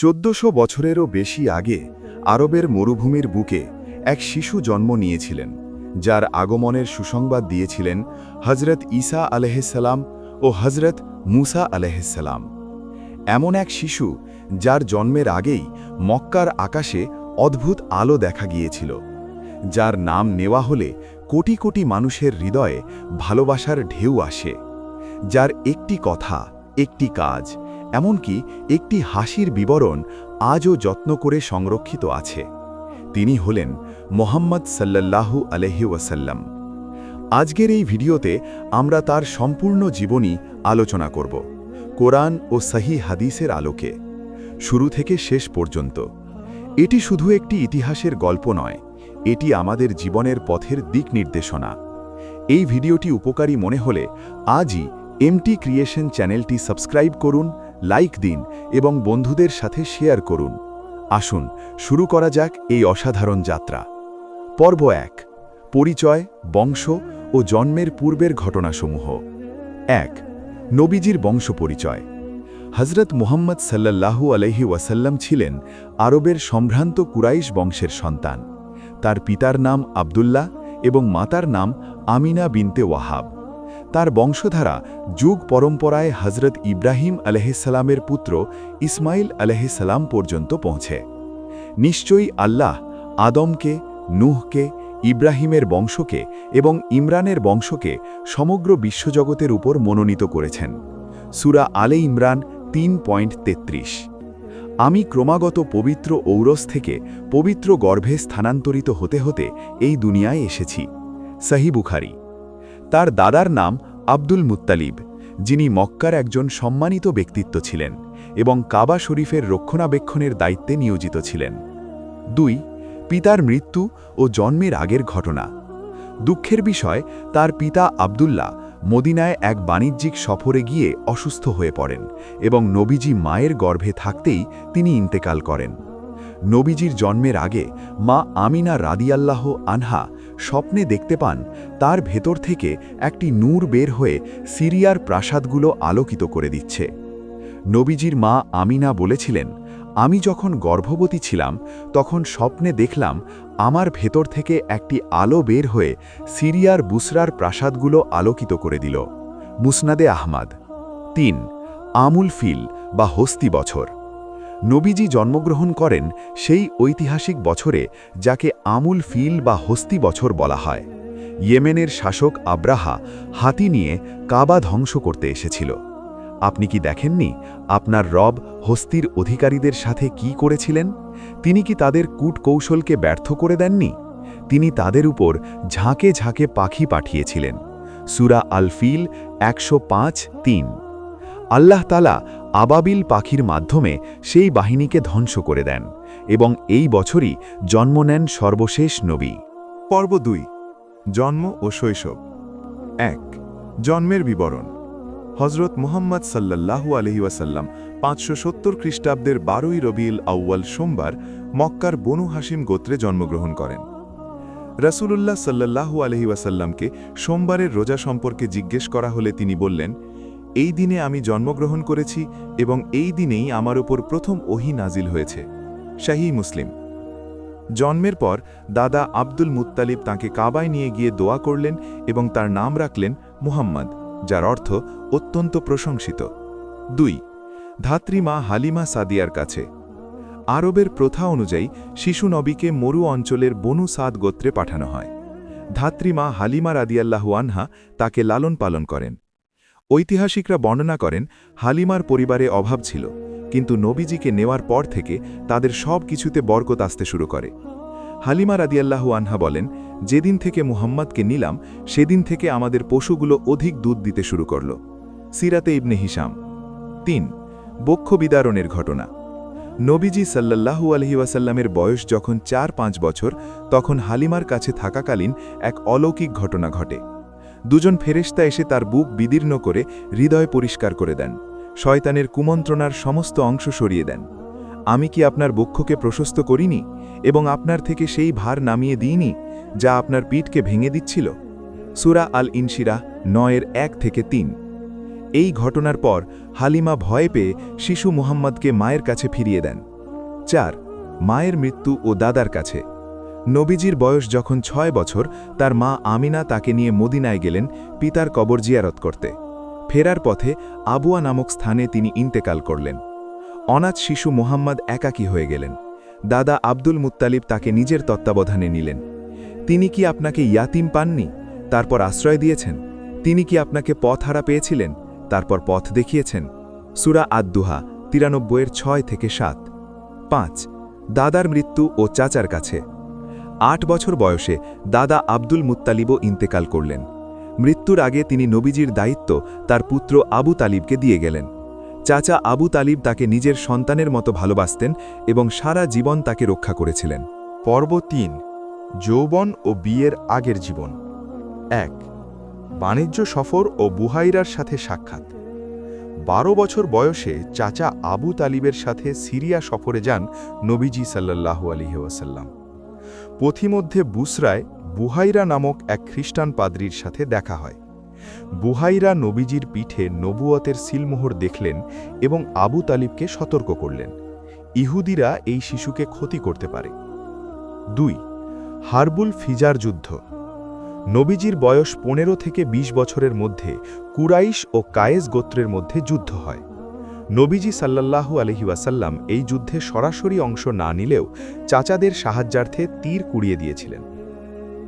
1400 বছরেরও বেশি আগে আরবের মরুভূমির বুকে এক শিশু জন্ম নিয়েছিলেন, যার আগমনের সুসংবাদ দিয়েছিলেন হজরত ঈসা আলাইহিসসালাম ও হজরত মুসা আলাইহিসসালাম। এমন এক শিশু যার জন্মের আগেই মক্কার আকাশে অদ্ভুত আলো দেখা গিয়েছিল, যার নাম নেওয়া হলে কোটি কোটি মানুষের হৃদয়ে ভালোবাসার ঢেউ আসে, যার একটি কথা, একটি কাজ, এমনকি একটি হাসির বিবরণ আজও যত্ন করে সংরক্ষিত আছে। তিনি হলেন মুহাম্মদ সাল্লাল্লাহু আলাইহি ওয়াসাল্লাম। আজকের এই ভিডিওতে আমরা তার সম্পূর্ণ জীবনী আলোচনা করব, কোরআন ও সহিহ হাদিসের আলোকে, শুরু থেকে শেষ পর্যন্ত। এটি শুধু একটি ইতিহাসের গল্প নয়, এটি আমাদের জীবনের পথের দিক নির্দেশনা। এই ভিডিওটি উপকারী মনে হলে আজই এমটি ক্রিয়েশন চ্যানেলটি সাবস্ক্রাইব করুন, লাইক দিন এবং বন্ধুদের সাথে শেয়ার করুন। আসুন শুরু করা যাক এই অসাধারণ যাত্রা। পর্ব 1, পরিচয়, বংশ ও জন্মের পূর্বের ঘটনাসমূহ। 1, নবীজির বংশ পরিচয়। হজরত মুহাম্মদ সাল্লাল্লাহু আলাইহি ওয়াসাল্লাম ছিলেন আরবের সম্ভ্রান্ত কুরাইশ বংশের সন্তান। তার পিতার নাম আব্দুল্লাহ এবং মাতার নাম আমিনা বিনতে ওয়াহাব। তার বংশধারা যুগ পরম্পরায় হজরত ইব্রাহিম আলাইহিসসালামের পুত্র ইসমাইল আলাইহিসসালাম পর্যন্ত পৌঁছে। নিশ্চয়ই আল্লাহ আদমকে, নূহকে, ইব্রাহিমের বংশকে এবং ইমরানের বংশকে সমগ্র বিশ্বজগতের উপর মনোনীত করেছেন। সূরা আলে ইমরান 3.33। আমি ক্রমাগত পবিত্র ঔরস থেকে পবিত্র গর্ভে স্থানান্তরিত হতে হতে এই দুনিয়ায় এসেছি। সহিহ বুখারী। তার দাদার নাম আব্দুল মুত্তালিব, যিনি মক্কার একজন সম্মানিত ব্যক্তিত্ব ছিলেন এবং কাবা শরীফের রক্ষণাবেক্ষণের দায়িত্বে নিয়োজিত ছিলেন। 2, পিতার মৃত্যু ও জন্মের আগের ঘটনা। দুঃখের বিষয়, তার পিতা আব্দুল্লাহ মদিনায় এক বাণিজ্যিক সফরে গিয়ে অসুস্থ হয়ে পড়েন এবং নবীজি মায়ের গর্ভে থাকতেই তিনি ইন্তেকাল করেন। নবীজির জন্মের আগে মা আমিনা রাদিয়াল্লাহু আনহা স্বপ্নে দেখতে পান তার ভেতর থেকে একটি নূর বের হয়ে সিরিয়ার প্রাসাদগুলো আলোকিত করে দিচ্ছে। নবীজির মা আমিনা বলেছিলেন, আমি যখন গর্ভবতী ছিলাম তখন স্বপ্নে দেখলাম আমার ভেতর থেকে একটি আলো বের হয়ে সিরিয়ার বুসরার প্রাসাদগুলো আলোকিত করে দিল। মুসনাদে আহমদ। 3, আমুল ফিল বা হস্তি বছর। নবীজি জন্মগ্রহণ করেন সেই ঐতিহাসিক বছরে যাকে আমুল ফিল বা হস্তি বছর বলা হয়। ইয়েমেনের শাসক আব্রাহা হাতি নিয়ে কাবা ধ্বংস করতে এসেছিল। আপনি কি দেখেননি আপনার রব হস্তির অধিকারীদের সাথে কি করেছিলেন? তিনি কি তাদের কূটকৌশলকে ব্যর্থ করে দেননি? তিনি তাদের উপর ঝাঁকে ঝাঁকে পাখি পাঠিয়েছিলেন। সূরা আল ফিল 105:3। আল্লাহ তাআলা আবাবিল পাখির মাধ্যমে সেই বাহিনীকে ধ্বংস করে দেন এবং এই বছরই জন্ম নেন সর্বশেষ নবী। পর্ব 2, জন্ম ও শৈশব। 1, জন্মের বিবরণ। হজরত মুহাম্মদ সাল্লাল্লাহু আলাইহি ওয়াসাল্লাম 570 খ্রিস্টাব্দের 12ই রবিউল আউয়াল সোমবার মক্কার বনু হাশিম গোত্রে জন্মগ্রহণ করেন। রাসূলুল্লাহ সাল্লাল্লাহু আলাইহি ওয়াসাল্লামকে সোমবারের রোজা সম্পর্কে জিজ্ঞেস করা হলে তিনি বললেন, এই দিনে আমি জন্মগ্রহণ করেছি এবং এই দিনেই আমার উপর প্রথম ওহী নাজিল হয়েছে। সহিহ মুসলিম। জন্মের পর দাদা আব্দুল মুত্তালিব তাঁকে কাবায় নিয়ে গিয়ে দোয়া করলেন এবং তার নাম রাখলেন মুহাম্মদ, যার অর্থ অত্যন্ত প্রশংসিত। 2, ধাত্রীমা হালিমা সাদিয়ার কাছে। আরবের প্রথা অনুযায়ী শিশু নবীকে মরু অঞ্চলের বনু সাদ গোত্রে পাঠানো হয়। ধাত্রীমা হালিমা রাদিয়াল্লাহু আনহা তাকে লালন পালন করেন। ঐতিহাসিকরা বর্ণনা করেন, হালিমার পরিবারে অভাব ছিল, কিন্তু নবীজিকে নেওয়ার পর থেকে তাদের সব কিছুতে বরকত আসতে শুরু করে। হালিমা রাদিয়াল্লাহু আনহা বলেন, যেদিন থেকে মুহাম্মদকে নিলাম সেদিন থেকে আমাদের পশুগুলো অধিক দুধ দিতে শুরু করল। সিরাতে ইবনে হিশাম। 3, বক্ষ বিদারণের ঘটনা। নবীজি সাল্লাল্লাহু আলাইহি ওয়াসাল্লামের বয়স যখন 4-5 বছর, তখন হালিমার কাছে থাকাকালীন এক অলৌকিক ঘটনা ঘটে। দুজন ফেরেশতা এসে তার বুক বিদীর্ণ করে হৃদয় পরিষ্কার করে দেন, শয়তানের কুমন্ত্রণার সমস্ত অংশ সরিয়ে দেন। আমি কি আপনার বক্ষকে প্রশস্ত করিনি এবং আপনার থেকে সেই ভার নামিয়ে দিইনি যা আপনার পিঠকে ভেঙে দিচ্ছিল? সূরা আল ইনশিরাহ 9:1-3। এই ঘটনার পর হালিমা ভয় পেয়ে শিশু মুহাম্মদকে মায়ের কাছে ফিরিয়ে দেন। 4 মায়ের মৃত্যু ও দাদার কাছে। নবীজির বয়স যখন 6 বছর তার মা আমিনা তাকে নিয়ে মদিনায় গেলেন পিতার কবর জিয়ারত করতে। ফেরার পথে আবুয়া নামক স্থানে তিনি ইন্তেকাল করলেন। অনাথ শিশু মোহাম্মদ একাকী হয়ে গেলেন। দাদা আব্দুল মুত্তালিব তাকে নিজের তত্ত্বাবধানে নিলেন। তিনি কি আপনাকে ইয়াতিম পাননি, তারপর আশ্রয় দিয়েছেন? তিনি কি আপনাকে পথহারা পেয়েছিলেন, তারপর পথ দেখিয়েছেন? সূরা আদ-দুহা 93-6-7। 5 দাদার মৃত্যু ও চাচার কাছে। 8 বছর বয়সে দাদা আব্দুল মুত্তালিবও ইন্তেকাল করলেন। মৃত্যুর আগে তিনি নবীজির দায়িত্ব তার পুত্র আবু তালিবকে দিয়ে গেলেন। চাচা আবু তালিব তাকে নিজের সন্তানের মতো ভালোবাসতেন এবং সারা জীবন তাকে রক্ষা করেছিলেন। পর্ব 3 যৌবন ও বিয়ের আগের জীবন। 1 বাণিজ্য সফর ও বুহাইরার সাথে সাক্ষাৎ। 12 বছর বয়সে চাচা আবু তালিবের সাথে সিরিয়া সফরে যান নবীজি সাল্লাল্লাহু আলাইহি ওয়াসাল্লাম। পথিমধ্যে বুসরায় বুহাইরা নামক এক খ্রিস্টান পাদ্রীর সাথে দেখা হয়। বুহাইরা নবীজির পিঠে নবুয়তের সিলমোহর দেখলেন এবং আবু তালিবকে সতর্ক করলেন, ইহুদিরা এই শিশুকে ক্ষতি করতে পারে। 2 হারবুল ফিজার যুদ্ধ। নবীজির বয়স 15 থেকে 20 বছরের মধ্যে কুরাইশ ও কায়েস গোত্রের মধ্যে যুদ্ধ হয়। নবীজি সাল্লাল্লাহু আলাইহি ওয়াসাল্লাম এই যুদ্ধে সরাসরি অংশ না নিলেও চাচাদের সাহায্যার্থে তীর কুড়িয়ে দিয়েছিলেন।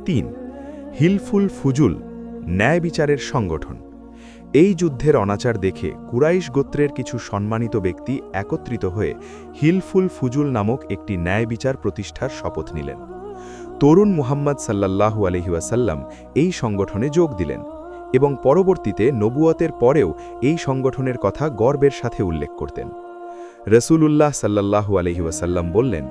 3 হিলফুল ফুজুল ন্যায় বিচারের সংগঠন। এই যুদ্ধের অনাচার দেখে কুরাইশ গোত্রের কিছু সম্মানিত ব্যক্তি একত্রিত হয়ে হিলফুল ফুজুল নামক একটি ন্যায় বিচার প্রতিষ্ঠার শপথ নিলেন। তরুণ মুহাম্মদ সাল্লাল্লাহু আলাইহি ওয়াসাল্লাম এই সংগঠনে যোগ দিলেন এবং পরবর্তীতে নবুয়তের পরেও এই সংগঠনের কথা গর্বের সাথে উল্লেখ করতেন। রসূলুল্লাহ সাল্লাল্লাহু আলাইহি ওয়াসাল্লাম বললেন,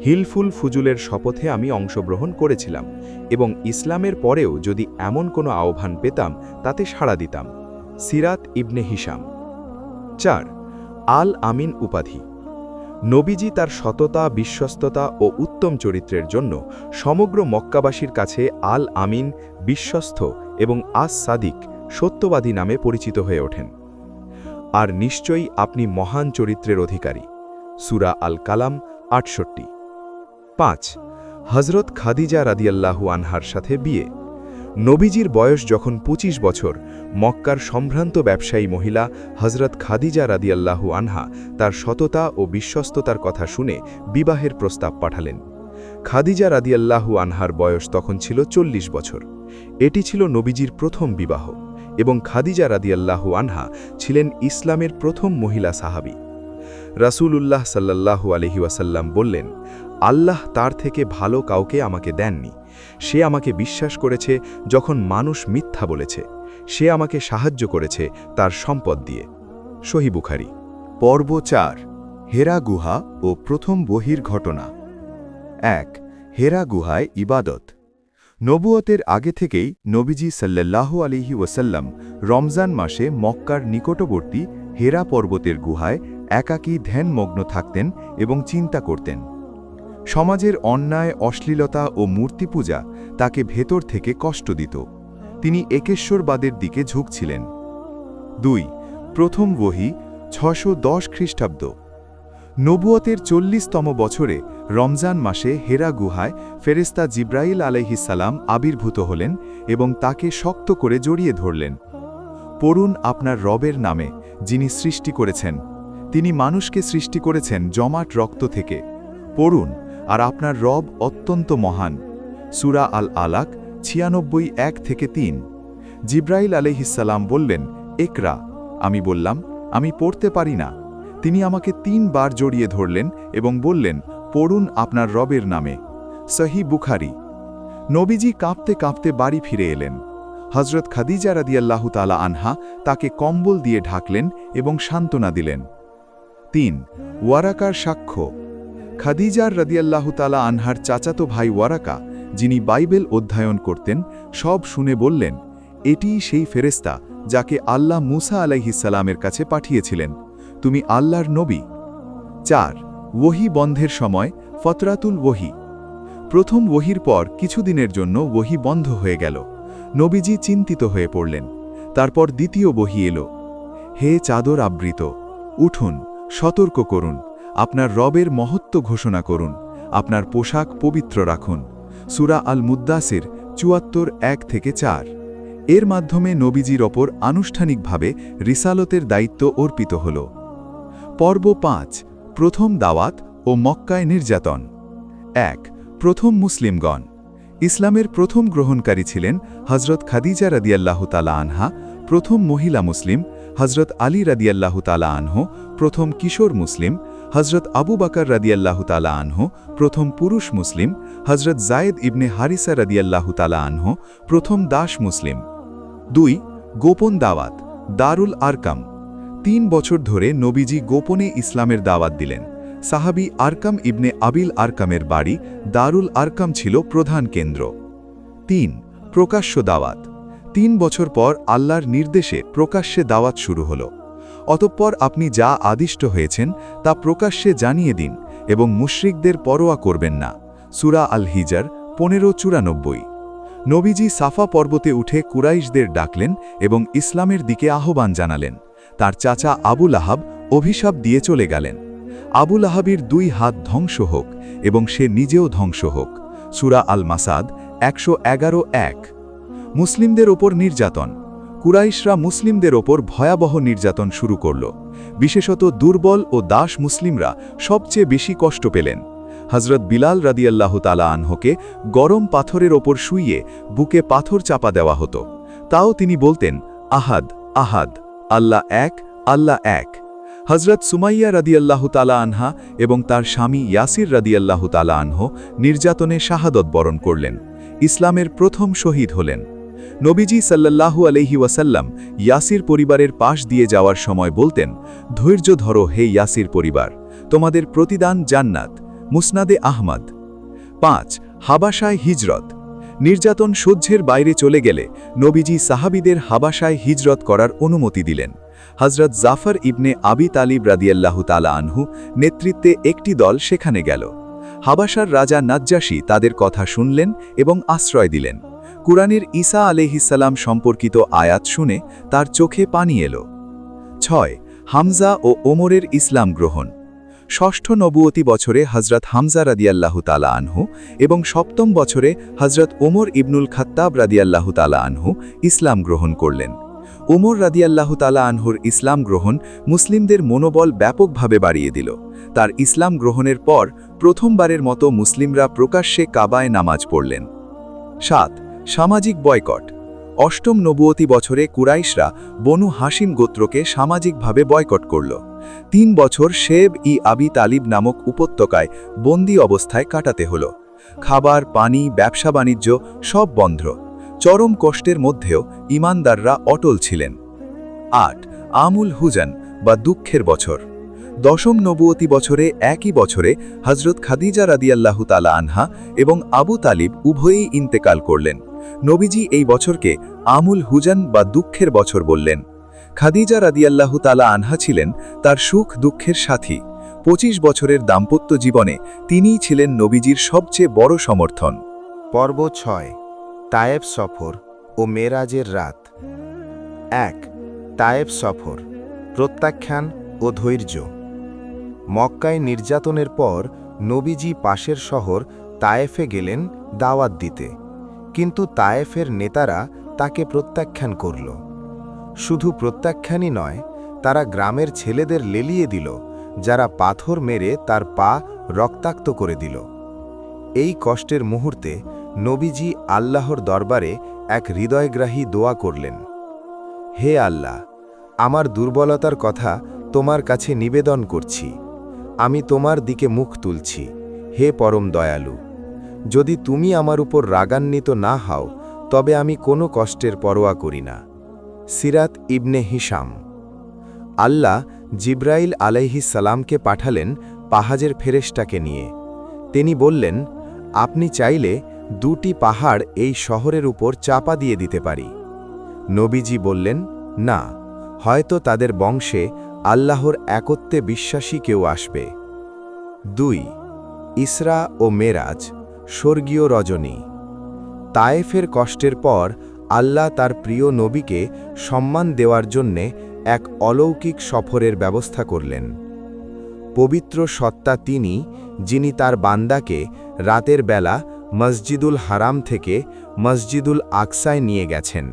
হিলফুল ফুজুলের শপথে আমি অংশগ্রহণ করেছিলাম এবং ইসলামের পরেও যদি এমন কোনো আহ্বান পেতাম তাতে সাড়া দিতাম। সিরাত ইবনে হিশাম। 4 আল আমিন উপাধি। নবীজি তার সততা, বিশ্বস্ততা ও উত্তম চরিত্রের জন্য সমগ্র মক্কাবাসীর কাছে আল আমিন, বিশ্বস্ত এবং আস-সাদিক, সত্যবাদী নামে পরিচিত হয়ে ওঠেন। আর নিশ্চয়ই আপনি মহান চরিত্রের অধিকারী। সূরা আল কালাম 68। 5 হযরত খাদিজা রাদিয়াল্লাহু আনহার সাথে বিয়ে। নবীজির বয়স যখন 25 বছর, মক্কার সম্ভ্রান্ত ব্যবসায়ী মহিলা হযরত খাদিজা রাদিয়াল্লাহু আনহা তার সততা ও বিশ্বস্ততার কথা শুনে বিবাহের প্রস্তাব পাঠালেন। খাদিজা রাদিয়াল্লাহু আনহার বয়স তখন ছিল 40 বছর। এটি ছিল নবীজির প্রথম বিবাহ এবং খাদিজা রাদিয়াল্লাহু আনহা ছিলেন ইসলামের প্রথম মহিলা সাহাবী। রাসূলুল্লাহ সাল্লাল্লাহু আলাইহি ওয়াসাল্লাম বললেন, আল্লাহ তার থেকে ভালো কাউকে আমাকে দেননি। সে আমাকে বিশ্বাস করেছে যখন মানুষ মিথ্যা বলেছে। সে আমাকে সাহায্য করেছে তার সম্পদ দিয়ে। সহিহ বুখারী। পর্ব 4 হেরা গুহা ও প্রথম বহির ঘটনা। 1 হেরা গুহায় ইবাদত। নবুয়তের আগে থেকেই নবীজি সাল্লাল্লাহু আলাইহি ওয়াসাল্লাম রমজান মাসে মক্কার নিকটবর্তী হেরা পর্বতের গুহায় একাকী ধ্যানমগ্ন থাকতেন এবং চিন্তা করতেন। সমাজের অন্যায়, অশ্লীলতা ও মূর্তি পূজা তাকে ভেতর থেকে কষ্ট দিত। তিনি একেশ্বরবাদের দিকে ঝুঁকছিলেন। 2 প্রথম ওহী 610 খ্রিস্টাব্দ। নবুয়তের 40তম বছরে রমজান মাসে হেরা গুহায় ফেরেশতা জিব্রাইল আলাইহিস সালাম আবির্ভূত হলেন এবং তাকে শক্ত করে জড়িয়ে ধরলেন। পড়ুন আপনার রবের নামে, যিনি সৃষ্টি করেছেন। তিনি মানুষকে সৃষ্টি করেছেন জমাট রক্ত থেকে। পড়ুন, আর আপনার রব অত্যন্ত মহান। সূরা আল আলাক 96-1-3। জিব্রাইল আলাইহিস সালাম বললেন, একরা। আমি বললাম, আমি পড়তে পারি না। তিনি আমাকে 3 বার জড়িয়ে ধরলেন এবং বললেন, পড়ুন আপনার রবের নামে। সহিহ বুখারী। নবীজি কাঁপতে কাঁপতে বাড়ি ফিরে এলেন। হযরত খাদিজা রাদিয়াল্লাহু তাআলা আনহা তাকে কম্বল দিয়ে ঢাকলেন এবং সান্ত্বনা দিলেন। 3 ওয়ারাকার সাক্ষ্য। খাদিজার রাদিয়াল্লাহু তাআলা আনহার চাচাতো ভাই ওয়ারাকা, যিনি বাইবেল অধ্যয়ন করতেন, সব শুনে বললেন, এটিই সেই ফেরেশতা যাকে আল্লাহ মূসা আলাইহিস সালামের কাছে পাঠিয়েছিলেন। তুমি আল্লাহর নবী। 4 ওহী বন্ধের সময় ফতরাতুল ওহী। প্রথম ওহীর পর কিছুদিনের জন্য ওহী বন্ধ হয়ে গেল। নবীজি চিন্তিত হয়ে পড়লেন। তারপর দ্বিতীয় ওহী এলো। হে চাদর আবৃত, উঠুন, সতর্ক করুন, আপনার রবের মহত্ব ঘোষণা করুন, আপনার পোশাক পবিত্র রাখুন। সূরা আল মুদ্দাসির ৭৪:১-৪। এর মাধ্যমে নবীজির ওপর আনুষ্ঠানিকভাবে রিসালতের দায়িত্ব অর্পিত হল। পর্ব ৫, প্রথম দাওয়াত ও মক্কায় নির্যাতন। ১. প্রথম মুসলিমগণ। ইসলামের প্রথম গ্রহণকারী ছিলেন হজরত খাদিজা রাদিয়াল্লাহু তাআলা আনহা, প্রথম মহিলা মুসলিম; হজরত আলী রাদিয়াল্লাহু তাআলা আনহু, প্রথম কিশোর মুসলিম; হজরত আবু বকর রাদিয়াল্লাহু তাআলা আনহু, প্রথম পুরুষ মুসলিম; হজরত জায়েদ ইবনে হারিসা রাদিয়াল্লাহু তাআলা আনহু, প্রথম দাস মুসলিম। ২. গোপন দাওয়াত, দারুল আরকাম। ৩ বছর ধরে নবীজি গোপনে ইসলামের দাওয়াত দিলেন। সাহাবী আরকাম ইবনে আবিল আরকামের বাড়ি দারুল আরকাম ছিল প্রধান কেন্দ্র। ৩. প্রকাশ্য দাওয়াত। ৩ বছর পর আল্লাহর নির্দেশে প্রকাশ্যে দাওয়াত শুরু হল। অতঃপর আপনি যা আদিষ্ট হয়েছেন তা প্রকাশ্যে জানিয়ে দিন এবং মুশরিকদের পরোয়া করবেন না। সূরা আল হিজর ১৫:৯৪। নবীজি সাফা পর্বতে উঠে কুরাইশদের ডাকলেন এবং ইসলামের দিকে আহ্বান জানালেন। তার চাচা আবু লাহাব অভিশাপ দিয়ে চলে গেলেন। আবু লাহাবের ২ হাত ধ্বংস হোক এবং সে নিজেও ধ্বংস হোক। সূরা আল মাসাদ ১১১। মুসলিমদের ওপর নির্যাতন। কুরাইশরা মুসলিমদের ওপর ভয়াবহ নির্যাতন শুরু করল। বিশেষত দুর্বল ও দাস মুসলিমরা সবচেয়ে বেশি কষ্ট পেলেন। হজরত বিলাল রাদিয়াল্লাহু তাআলা আনহুকে গরম পাথরের ওপর শুইয়ে বুকে পাথর চাপা দেওয়া হতো। তাও তিনি বলতেন, আহাদ আহাদ, আল্লাহ এক, আল্লাহ এক। হজরত সুমাইয়া রাদিয়াল্লাহু তাআলা আনহা এবং তার স্বামী ইয়াসির রাদিয়াল্লাহু তাআলা আনহু নির্যাতনে শাহাদত বরণ করলেন, ইসলামের প্রথম শহীদ হলেন। নবীজি সাল্লাল্লাহু আলাইহি ওয়াসাল্লাম ইয়াসির পরিবারের পাশ দিয়ে যাওয়ার সময় বলতেন, ধৈর্য ধরো হে ইয়াসির পরিবার, তোমাদের প্রতিদান জান্নাত। মুসনাদে আহমদ। ৫. হাবাশায় হিজরত। নির্যাতন সহ্যের বাইরে চলে গেলে নবীজি সাহাবীদের হাবাশায় হিজরত করার অনুমতি দিলেন। হজরত জাফর ইবনে আবি তালিব রাদিয়াল্লাহু তাআলা আনহু নেতৃত্বে একটি দল সেখানে গেল। হাবাশার রাজা নাজ্জাশী তাদের কথা শুনলেন এবং আশ্রয় দিলেন। কুরআনের ঈসা আলাইহিসসালাম সম্পর্কিত আয়াত শুনে তার চোখে পানি এলো। ৬. হামজা ও ওমরের ইসলাম গ্রহণ। ষষ্ঠ নবুয়তি বছরে হজরত হামজা রাদিয়াল্লাহু তাআলা আনহু এবং সপ্তম বছরে হজরত ওমর ইবনুল খাত্তাব রাদিয়াল্লাহু তাআলা আনহু ইসলাম গ্রহণ করলেন। ওমর রাদিয়াল্লাহু তাআলা আনহুর ইসলাম গ্রহণ মুসলিমদের মনোবল ব্যাপকভাবে বাড়িয়ে দিল। তার ইসলাম গ্রহণের পর প্রথমবারের মতো মুসলিমরা প্রকাশ্যে কাবায় নামাজ পড়লেন। ৭. সামাজিক বয়কট। অষ্টম নবুয়তি বছরে কুরাইশরা বনু হাশিম গোত্রকে সামাজিকভাবে বয়কট করল। ৩ বছর শেব ই আবি তালিব নামক উপত্যকায় বন্দী অবস্থায় কাটাতে হল। খাবার, পানি, ব্যবসা বাণিজ্য সব বন্ধ। চরম কষ্টের মধ্যেও ঈমানদাররা অটল ছিলেন। ৮. আমুল হুজান বা দুঃখের বছর। দশম নবুয়তি বছরে একই বছরে হজরত খাদিজা রাদিয়াল্লাহু তাআলা আনহা এবং আবু তালিব উভয়েই ইন্তেকাল করলেন। নবীজি এই বছরকে আমুল হুজান বা দুঃখের বছর বললেন। খাদিজা রাদিয়াল্লাহু তাআলা আনহা ছিলেন তার সুখ দুঃখের সাথী। ২৫ বছরের দাম্পত্য জীবনে তিনিই ছিলেন নবীজির সবচেয়ে বড় সমর্থন। পর্ব ৬, তায়েফ সফর ও মেরাজের রাত। ১. তায়েফ সফর, প্রত্যাখ্যান ও ধৈর্য। মক্কায় নির্যাতনের পর নবীজি পাশের শহর তায়েফে গেলেন দাওয়াত দিতে, কিন্তু তায়েফের নেতারা তাকে প্রত্যাখ্যান করল। শুধু প্রত্যাখ্যানই নয়, তারা গ্রামের ছেলেদের লেলিয়ে দিল, যারা পাথর মেরে তার পা রক্তাক্ত করে দিল। এই কষ্টের মুহূর্তে নবীজি আল্লাহর দরবারে এক হৃদয়গ্রাহী দোয়া করলেন, হে আল্লাহ, আমার দুর্বলতার কথা তোমার কাছে নিবেদন করছি। আমি তোমার দিকে মুখ তুলছি, হে পরম দয়ালু। যদি তুমি আমার উপর রাগান্বিত না হও, তবে আমি কোনো কষ্টের পরোয়া করি না। সিরাত ইবনে হিশাম। আল্লাহ জিব্রাইল আলাইহিস সালামকে পাঠালেন পাহাজের ফেরেশতাকে নিয়ে। তিনি বললেন, আপনি চাইলে ২টি পাহাড় এই শহরের উপর চাপা দিয়ে দিতে পারি। নবীজি বললেন, না, হয়তো তাদের বংশে আল্লাহর একত্বে বিশ্বাসী কেউ আসবে। ২. ইসরা ও মেরাজ, স্বর্গীয় রজনী। তায়েফের কষ্টের পর আল্লাহ তার প্রিয় নবীকে সম্মান দেওয়ার জন্যে এক অলৌকিক সফরের ব্যবস্থা করলেন। পবিত্র সত্তা তিনি, যিনি তার বান্দাকে রাতের বেলা মসজিদুল হারাম থেকে মসজিদুল আকসায় নিয়ে গেছেন,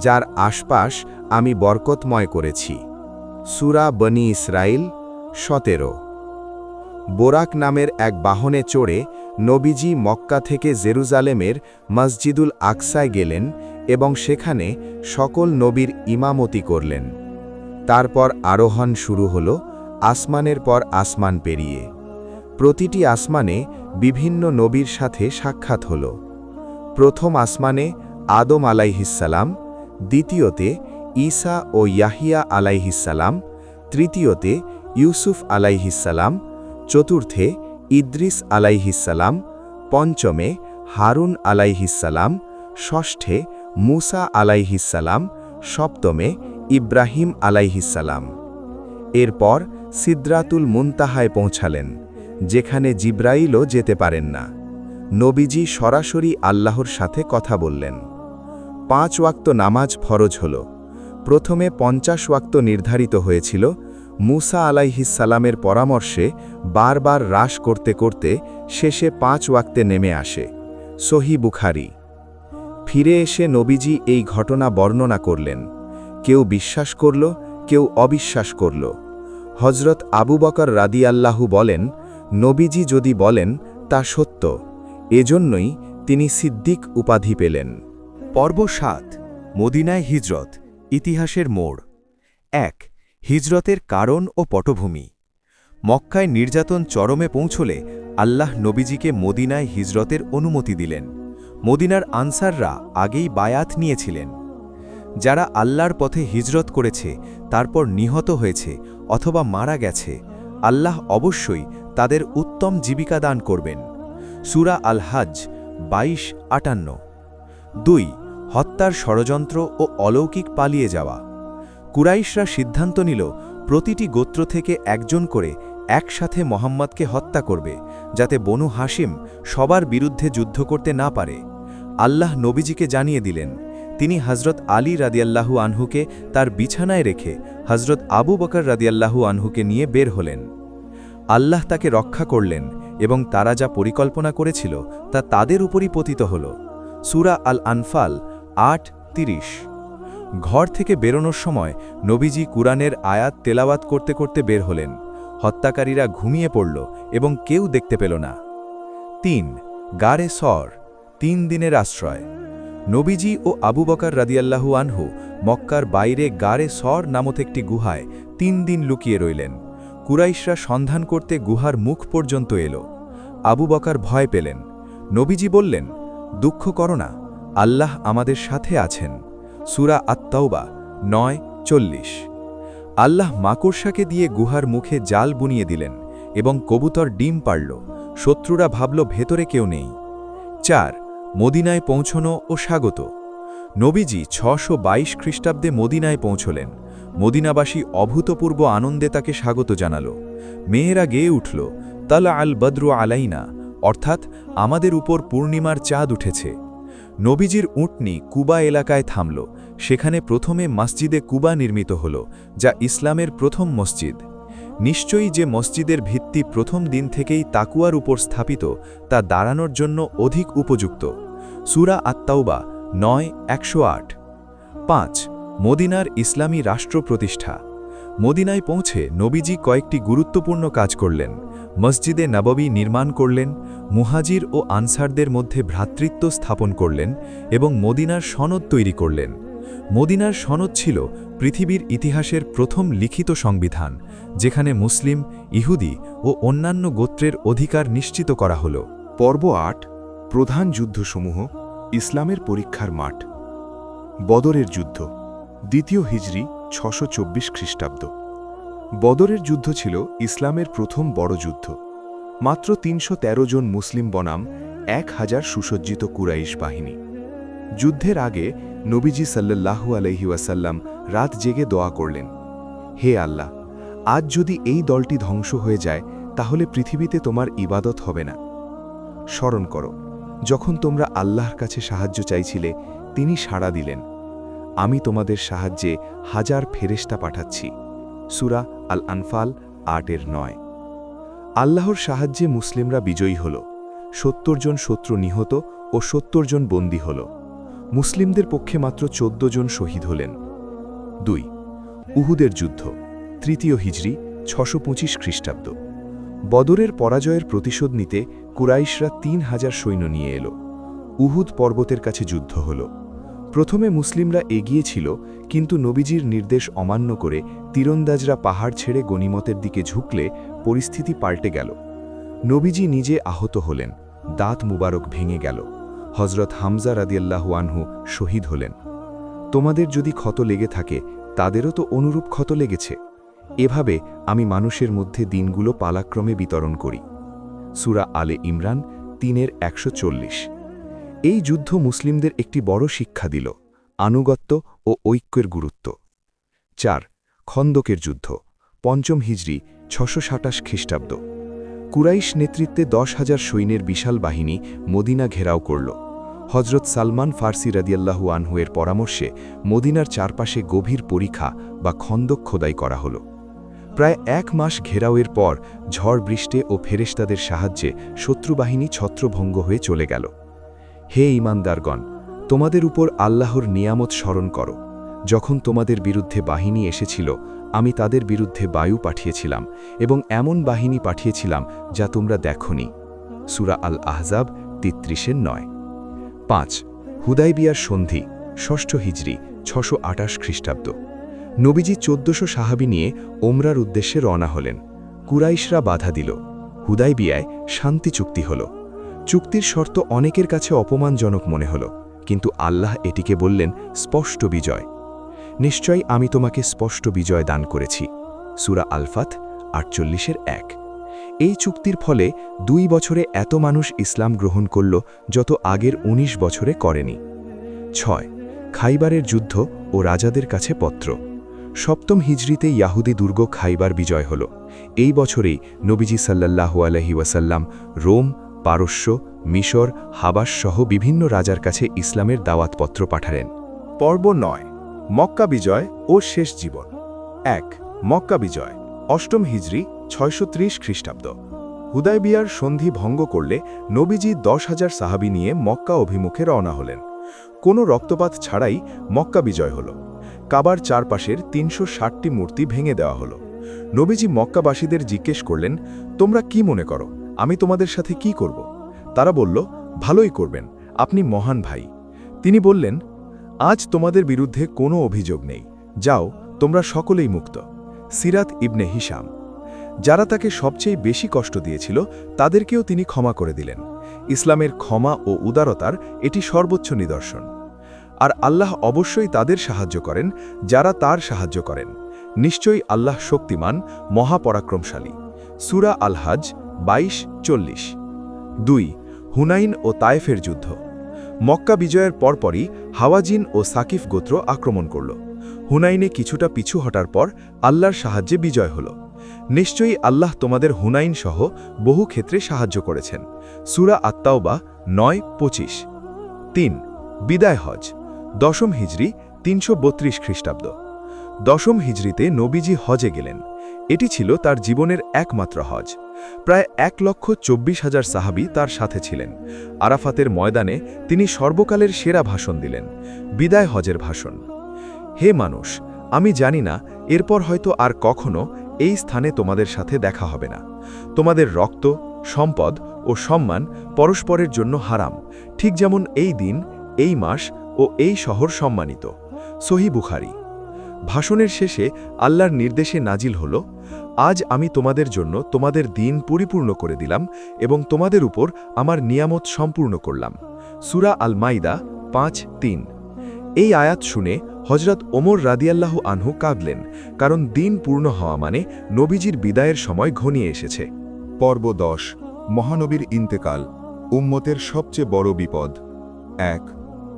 যার আশপাশ আমি বরকতময় করেছি। সূরা বনি ইসরাইল 17। বোরাক নামের এক বাহনে চড়ে নবীজি মক্কা থেকে জেরুজালেমের মসজিদুল আকসায় গেলেন এবং সেখানে সকল নবীর ইমামতি করলেন। তারপর আরোহণ শুরু হল আসমানের পর আসমান পেরিয়ে। প্রতিটি আসমানে বিভিন্ন নবীর সাথে সাক্ষাৎ হল। প্রথম আসমানে আদম আলাইহিসসালাম, দ্বিতীয়তে ঈসা ও ইয়াহিয়া আলাইহিসসালাম, তৃতীয়তে ইউসুফ আলাইহিসসালাম, চতুর্থে ইদ্রিস আলাইহিসসালাম, পঞ্চমে হারুন আলাইহিসসালাম, ষষ্ঠে মুসা আলাইহিসসালাম, সপ্তমে ইব্রাহিম আলাইহিসসালাম। এরপর সিদরাতুল মুনতাহায় পৌঁছালেন, যেখানে জিব্রাইলও যেতে পারেন না। নবীজি সরাসরি আল্লাহর সাথে কথা বললেন। 5 ওয়াক্ত নামাজ ফরজ হল। প্রথমে 50 ওয়াক্ত নির্ধারিত হয়েছিল। মুসা আলাইহিসসালামের পরামর্শে বারবার হ্রাস করতে করতে শেষে 5 ওয়াক্তে নেমে আসে। সহি বুখারী। ফিরে এসে নবীজি এই ঘটনা বর্ণনা করলেন। কেউ বিশ্বাস করল, কেউ অবিশ্বাস করল। হজরত আবু বকর রাদিয়াল্লাহু বলেন, নবীজি যদি বলেন তা সত্য, এজন্যই তিনি সিদ্দিক উপাধি পেলেন। পর্ব 7। মদিনায় হিজরত, ইতিহাসের মোড়। 1। হিজরতের কারণ ও পটভূমি। মক্কায় নির্যাতন চরমে পৌঁছলে আল্লাহ নবীজিকে মদিনায় হিজরতের অনুমতি দিলেন। মদিনার আনসাররা আগেই বায়াত নিয়েছিলেন। যারা আল্লাহর পথে হিজরত করেছে, তারপর নিহত হয়েছে অথবা মারা গেছে, আল্লাহ অবশ্যই তাদের উত্তম জীবিকা দান করবেন। সূরা আল হজ 22-58। 2। হত্যার ষড়যন্ত্র ও অলৌকিক পালিয়ে যাওয়া। কুরাইশরা সিদ্ধান্ত নিল প্রতিটি গোত্র থেকে একজন করে একসাথে মোহাম্মদকে হত্যা করবে, যাতে বনু হাশিম সবার বিরুদ্ধে যুদ্ধ করতে না পারে। আল্লাহ নবীজিকে জানিয়ে দিলেন। তিনি হজরত আলী রাদিয়াল্লাহু আনহুকে তার বিছানায় রেখে হজরত আবু বকর রাদিয়াল্লাহু আনহুকে নিয়ে বের হলেন। আল্লাহ তাকে রক্ষা করলেন এবং তারা যা পরিকল্পনা করেছিল তা তাদের উপরই পতিত হল। সূরা আল আনফাল 8-30। ঘর থেকে বেরোনোর সময় নবীজি কুরআনের আয়াত তেলাওয়াত করতে করতে বের হলেন। হত্যাকারীরা ঘুমিয়ে পড়ল এবং কেউ দেখতে পেল না। 3। গারে সর, 3 দিনের আশ্রয়। নবীজি ও আবু বকর রাদিয়াল্লাহু আনহু মক্কার বাইরে গারে সর নামক একটি গুহায় 3 দিন লুকিয়ে রইলেন। কুরাইশরা সন্ধান করতে গুহার মুখ পর্যন্ত এলো। আবু বকর ভয় পেলেন। নবীজি বললেন, দুঃখ করো না, আল্লাহ আমাদের সাথে আছেন। সূরা আত-তাওবা 9-40। আল্লাহ মাকড়সাকে দিয়ে গুহার মুখে জাল বুনিয়ে দিলেন এবং কবুতর ডিম পাড়ল। শত্রুরা ভাবল ভেতরে কেউ নেই। 4। মদিনায় পৌঁছনো ও স্বাগত। নবীজি 622 খ্রিস্টাব্দে মদিনায় পৌঁছলেন। মদিনাবাসী অভূতপূর্ব আনন্দে তাকে স্বাগত জানাল। মেয়েরা গেয়ে উঠল, তালা আল বদরু আলাইনা, অর্থাৎ আমাদের উপর পূর্ণিমার চাঁদ উঠেছে। নবীজির উটনি কুবা এলাকায় থামল। সেখানে প্রথমে মসজিদে কুবা নির্মিত হল, যা ইসলামের প্রথম মসজিদ। নিশ্চয়ই যে মসজিদের ভিত্তি প্রথম দিন থেকেই তাকুয়ার উপর স্থাপিত, তা দাঁড়ানোর জন্য অধিক উপযুক্ত। সূরা আত-তাওবা 9-108। 5। মদিনার ইসলামী রাষ্ট্র প্রতিষ্ঠা। মদিনায় পৌঁছে নবীজি কয়েকটি গুরুত্বপূর্ণ কাজ করলেন। মসজিদে নববী নির্মাণ করলেন, মুহাজির ও আনসারদের মধ্যে ভ্রাতৃত্ব স্থাপন করলেন এবং মদিনার সনদ তৈরি করলেন। মদিনার সনদ ছিল পৃথিবীর ইতিহাসের প্রথম লিখিত সংবিধান, যেখানে মুসলিম, ইহুদি ও অন্যান্য গোত্রের অধিকার নিশ্চিত করা হল। পর্ব 8। প্রধান যুদ্ধসমূহ, ইসলামের পরীক্ষার মাঠ। বদরের যুদ্ধ, দ্বিতীয় হিজরি 624 খ্রিস্টাব্দ। বদরের যুদ্ধ ছিল ইসলামের প্রথম বড় যুদ্ধ। মাত্র 313 জন মুসলিম বনাম 1000 সুসজ্জিত কুরাইশ বাহিনী। যুদ্ধের আগে নবীজি সাল্লাল্লাহু আলাইহি ওয়াসাল্লাম রাত জেগে দোয়া করলেন, হে আল্লাহ, আজ যদি এই দলটি ধ্বংস হয়ে যায়, তাহলে পৃথিবীতে তোমার ইবাদত হবে না। স্মরণ করো, যখন তোমরা আল্লাহর কাছে সাহায্য চাইছিলে, তিনি সাড়া দিলেন, আমি তোমাদের সাহায্যে 1000 ফেরেশতা পাঠাচ্ছি। সূরা আল আনফাল 8-9। আল্লাহর সাহায্যে মুসলিমরা বিজয়ী হল। ৭০ জন শত্রু নিহত ও ৭০ জন বন্দী হল। মুসলিমদের পক্ষে মাত্র ১৪ জন শহীদ হলেন। ২ উহুদের যুদ্ধ, তৃতীয় হিজরি ৬২৫ খ্রিস্টাব্দ। বদরের পরাজয়ের প্রতিশোধ নিতে কুরাইশরা ৩,০০০ সৈন্য নিয়ে এল। উহুদ পর্বতের কাছে যুদ্ধ হল। প্রথমে মুসলিমরা এগিয়েছিল, কিন্তু নবীজির নির্দেশ অমান্য করে তীরন্দাজরা পাহাড় ছেড়ে গনিমতের দিকে ঝুঁকলে পরিস্থিতি পাল্টে গেল। নবীজি নিজে আহত হলেন, দাঁত মুবারক ভেঙে গেল। হজরত হামজা রাদিয়াল্লাহু আনহু শহীদ হলেন। তোমাদের যদি ক্ষত লেগে থাকে, তাদেরও তো অনুরূপ ক্ষত লেগেছে। এভাবে আমি মানুষের মধ্যে দিনগুলো পালাক্রমে বিতরণ করি। সূরা আলে ইমরান ৩:১৪০। এই যুদ্ধ মুসলিমদের একটি বড় শিক্ষা দিল, আনুগত্য ও ঐক্যের গুরুত্ব। ৪ খন্দকের যুদ্ধ, পঞ্চম হিজরি ৬২৭ খ্রিস্টাব্দ। কুরাইশ নেতৃত্বে ১০,০০০ সৈন্যের বিশাল বাহিনী মদিনা ঘেরাও করল। হজরত সালমান ফার্সি রাদিয়াল্লাহু আনহু-এর পরামর্শে মদিনার চারপাশে গভীর পরিখা বা খন্দক খোদাই করা হল। প্রায় ১ মাস ঘেরাওয়ের পর ঝড় বৃষ্টি ও ফেরেশতাদের সাহায্যে শত্রুবাহিনী ছত্রভঙ্গ হয়ে চলে গেল। হে ঈমানদারগণ, তোমাদের উপর আল্লাহর নিয়ামত স্মরণ করো। যখন তোমাদের বিরুদ্ধে বাহিনী এসেছিল, আমি তাদের বিরুদ্ধে বায়ু পাঠিয়েছিলাম এবং এমন বাহিনী পাঠিয়েছিলাম যা তোমরা দেখোনি। সূরা আল আহজাব ৩৩:৯। ৫ হুদাইবিয়ার সন্ধি, ষষ্ঠ হিজরি ৬২৮ খ্রিস্টাব্দ। নবীজি ১৪০০ সাহাবী নিয়ে ওমরার উদ্দেশ্যে রওনা হলেন। কুরাইশরা বাধা দিল। হুদাইবিয়ায় শান্তি চুক্তি হল। চুক্তির শর্ত অনেকের কাছে অপমানজনক মনে হল, কিন্তু আল্লাহ এটিকে বললেন স্পষ্ট বিজয়। নিশ্চয়ই আমি তোমাকে স্পষ্ট বিজয় দান করেছি। সূরা আল-ফাত ৪৮:১। এই চুক্তির ফলে ২ বছরে এত মানুষ ইসলাম গ্রহণ করল যত আগের ১৯ বছরে করেনি। ৬ খাইবারের যুদ্ধ ও রাজাদের কাছে পত্র। সপ্তম হিজরিতে ইয়াহুদি দুর্গ খাইবার বিজয় হল। এই বছরেই নবীজি সাল্লাল্লাহু আলাইহি ওয়াসাল্লাম রোম, পারস্য, মিশর, হাবাস সহ বিভিন্ন রাজার কাছে ইসলামের দাওয়াতপত্র পাঠালেন। পর্ব ৯ মক্কা বিজয় ও শেষ জীবন। ১ মক্কা বিজয়, অষ্টম হিজরি ৬৩০ খ্রিস্টাব্দ। হুদাইবিয়ার সন্ধি ভঙ্গ করলে নবীজি ১০,০০০ সাহাবী নিয়ে মক্কা অভিমুখে রওনা হলেন। কোনো রক্তপাত ছাড়াই মক্কা বিজয় হল। কাবার চারপাশের ৩৬০টি মূর্তি ভেঙে দেওয়া হল। নবীজি মক্কাবাসীদের জিজ্ঞেস করলেন, তোমরা কি মনে করো, আমি তোমাদের সাথে কি করব? তারা বলল, ভালোই করবেন, আপনি মহান ভাই। তিনি বললেন, আজ তোমাদের বিরুদ্ধে কোনো অভিযোগ নেই, যাও, তোমরা সকলেই মুক্ত। সিরাত ইবনে হিশাম। যারা তাকে সবচেয়ে বেশি কষ্ট দিয়েছিল তাদেরকেও তিনি ক্ষমা করে দিলেন। ইসলামের ক্ষমা ও উদারতার এটি সর্বোচ্চ নিদর্শন। আর আল্লাহ অবশ্যই তাদের সাহায্য করেন যারা তার সাহায্য করেন। নিশ্চয়ই আল্লাহ শক্তিমান, মহাপরাক্রমশালী। সূরা আল হাজ ২২:৪০। ২ হুনাইন ও তায়েফের যুদ্ধ। মক্কা বিজয়ের পরপরই হাওয়াজিন ও সাকিফ গোত্র আক্রমণ করল। হুনাইনে কিছুটা পিছু হটার পর আল্লাহর সাহায্যে বিজয় হল। নিশ্চয়ই আল্লাহ তোমাদের হুনাইন সহ বহু ক্ষেত্রে সাহায্য করেছেন। সূরা আত-তাওবা ৯:২৫। ৩ বিদায় হজ, দশম হিজরি ৩৩২ খ্রিস্টাব্দ। দশম হিজরিতে নবীজি হজে গেলেন। এটি ছিল তার জীবনের একমাত্র হজ। প্রায় ১,২৪,০০০ সাহাবী তার সাথে ছিলেন। আরাফাতের ময়দানে তিনি সর্বকালের সেরা ভাষণ দিলেন, বিদায় হজের ভাষণ। হে মানুষ, আমি জানি না এরপর হয়তো আর কখনো এই স্থানে তোমাদের সাথে দেখা হবে না। তোমাদের রক্ত, সম্পদ ও সম্মান পরস্পরের জন্য হারাম, ঠিক যেমন এই দিন, এই মাস ও এই শহর সম্মানিত। সহিহ বুখারী। ভাষণের শেষে আল্লাহর নির্দেশে নাজিল হল, আজ আমি তোমাদের জন্য তোমাদের দিন পরিপূর্ণ করে দিলাম এবং তোমাদের উপর আমার নিয়ামত সম্পূর্ণ করলাম। সূরা আল মাইদা ৫:৩। এই আয়াত শুনে হজরত ওমর রাদিয়াল্লাহু আনহু কাঁদলেন, কারণ দিন পূর্ণ হওয়া মানে নবীজির বিদায়ের সময় ঘনিয়ে এসেছে। পর্ব ১০ মহানবীর ইন্তেকাল, উম্মতের সবচেয়ে বড় বিপদ। ১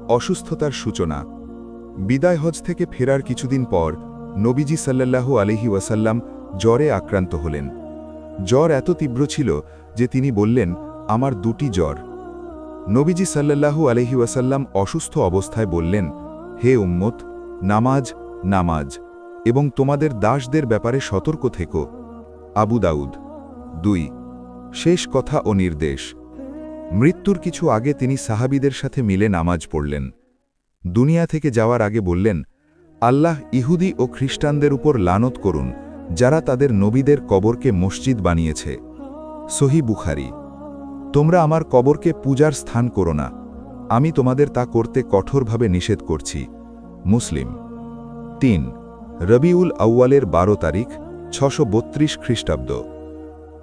অসুস্থতার সূচনা। বিদায় হজ থেকে ফেরার কিছুদিন পর নবীজি সাল্লাল্লাহু আলাইহি ওয়াসাল্লাম জ্বরে আক্রান্ত হলেন। জ্বর এত তীব্র ছিল যে তিনি বললেন, আমার ২টি জ্বর। নবীজি সাল্লাল্লাহু আলাইহি ওয়াসাল্লাম অসুস্থ অবস্থায় বললেন, হে উম্মত, নামাজ, নামাজ এবং তোমাদের দাসদের ব্যাপারে সতর্ক থেকো। আবু দাউদ। ২ শেষ কথা ও নির্দেশ। মৃত্যুর কিছু আগে তিনি সাহাবীদের সাথে মিলে নামাজ পড়লেন। দুনিয়া থেকে যাওয়ার আগে বললেন, আল্লাহ ইহুদি ও খ্রিস্টানদের উপর লানত করুন, যারা তাদের নবীদের কবরকে মসজিদ বানিয়েছে। সহি বুখারী। তোমরা আমার কবরকে পূজার স্থান করো না, আমি তোমাদের তা করতে কঠোরভাবে নিষেধ করছি। মুসলিম। ৩ রবিউল আউয়ালের ১২ তারিখ ৬৩২ খ্রিস্টাব্দ।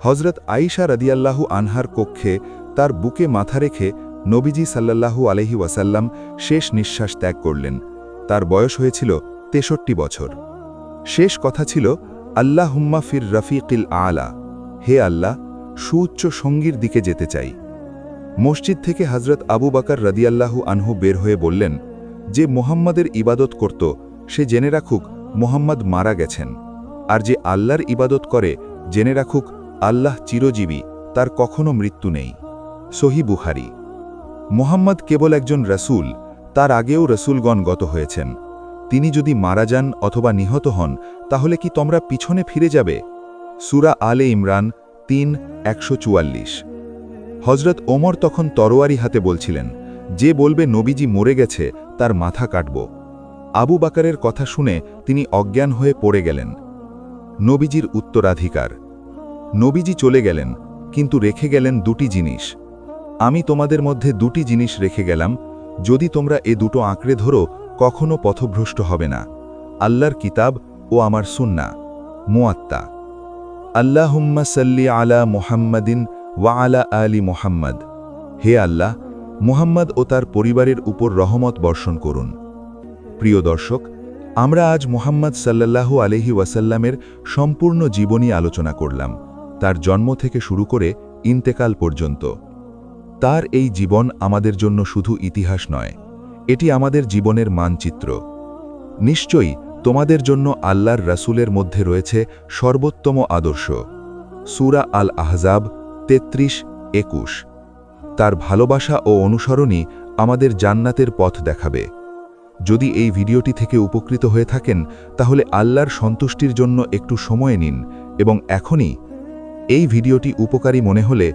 হজরত আয়েশা রাদিয়াল্লাহু আনহার কক্ষে তার বুকে মাথা রেখে নবীজি সাল্লাল্লাহু আলাইহি ওয়াসাল্লাম শেষ নিঃশ্বাস ত্যাগ করলেন। তার বয়স হয়েছিল ৬৩ বছর। শেষ কথা ছিল, আল্লাহুম্মা ফির রফিকিল আলা, হে আল্লাহ, সুউচ্চ সঙ্গীর দিকে যেতে চাই। মসজিদ থেকে হজরত আবু বকর রাদিয়াল্লাহু আনহু বের হয়ে বললেন, যে মোহাম্মদের ইবাদত করত সে জেনে রাখুক মোহাম্মদ মারা গেছেন, আর যে আল্লাহর ইবাদত করে জেনে রাখুক আল্লাহ চিরজীবী, তার কখনো মৃত্যু নেই। সহি বুখারী। মোহাম্মদ কেবল একজন রসুল, তার আগেও রসুলগণ গত হয়েছেন। তিনি যদি মারা যান অথবা নিহত হন, তাহলে কি তোমরা পিছনে ফিরে যাবে? সূরা আলে ইমরান ৩:১৪৪। হজরত ওমর তখন তরোয়ারি হাতে বলছিলেন, যে বলবে নবীজি মরে গেছে তার মাথা কাটব। আবু বকরের কথা শুনে তিনি অজ্ঞান হয়ে পড়ে গেলেন। নবীজির উত্তরাধিকার। নবীজি চলে গেলেন, কিন্তু রেখে গেলেন দুটি জিনিস। আমি তোমাদের মধ্যে দুটি জিনিস রেখে গেলাম, যদি তোমরা এ দুটো আঁকড়ে ধরো কখনো পথভ্রষ্ট হবে না: আল্লাহর কিতাব ও আমার সুন্নাহ। মুয়াত্তা। আল্লাহুম্মা সাল্লি আলা মুহাম্মাদিন ওয়া আলা আলি মুহাম্মদ। হে আল্লাহ, মুহাম্মদ ও তার পরিবারের উপর রহমত বর্ষণ করুন। প্রিয় দর্শক, আমরা আজ মুহাম্মদ সাল্লাল্লাহু আলাইহি ওয়াসাল্লামের সম্পূর্ণ জীবনী আলোচনা করলাম, তার জন্ম থেকে শুরু করে ইন্তেকাল পর্যন্ত। তার এই জীবন আমাদের জন্য শুধু ইতিহাস নয়, এটি আমাদের জীবনের মানচিত্র। নিশ্চয়ই তোমাদের জন্য আল্লাহর রাসূলের মধ্যে রয়েছে সর্বোত্তম আদর্শ। সূরা আল আহজাব ৩৩-২১। তার ভালোবাসা ও অনুসরণই আমাদের জান্নাতের পথ দেখাবে। যদি এই ভিডিওটি থেকে উপকৃত হয়ে থাকেন, তাহলে আল্লাহর সন্তুষ্টির জন্য একটু সময় নিন এবং এখনই এই ভিডিওটি উপকারী মনে হলে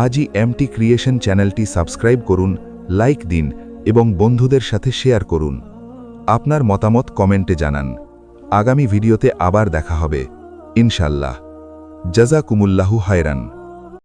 আজই এমটি ক্রিয়েশন চ্যানেলটি সাবস্ক্রাইব করুন, লাইক দিন এবং বন্ধুদের সাথে শেয়ার করুন। আপনার মতামত কমেন্টে জানান। আগামী ভিডিওতে আবার দেখা হবে ইনশাল্লাহ। জাযাকুমুল্লাহু খায়রান।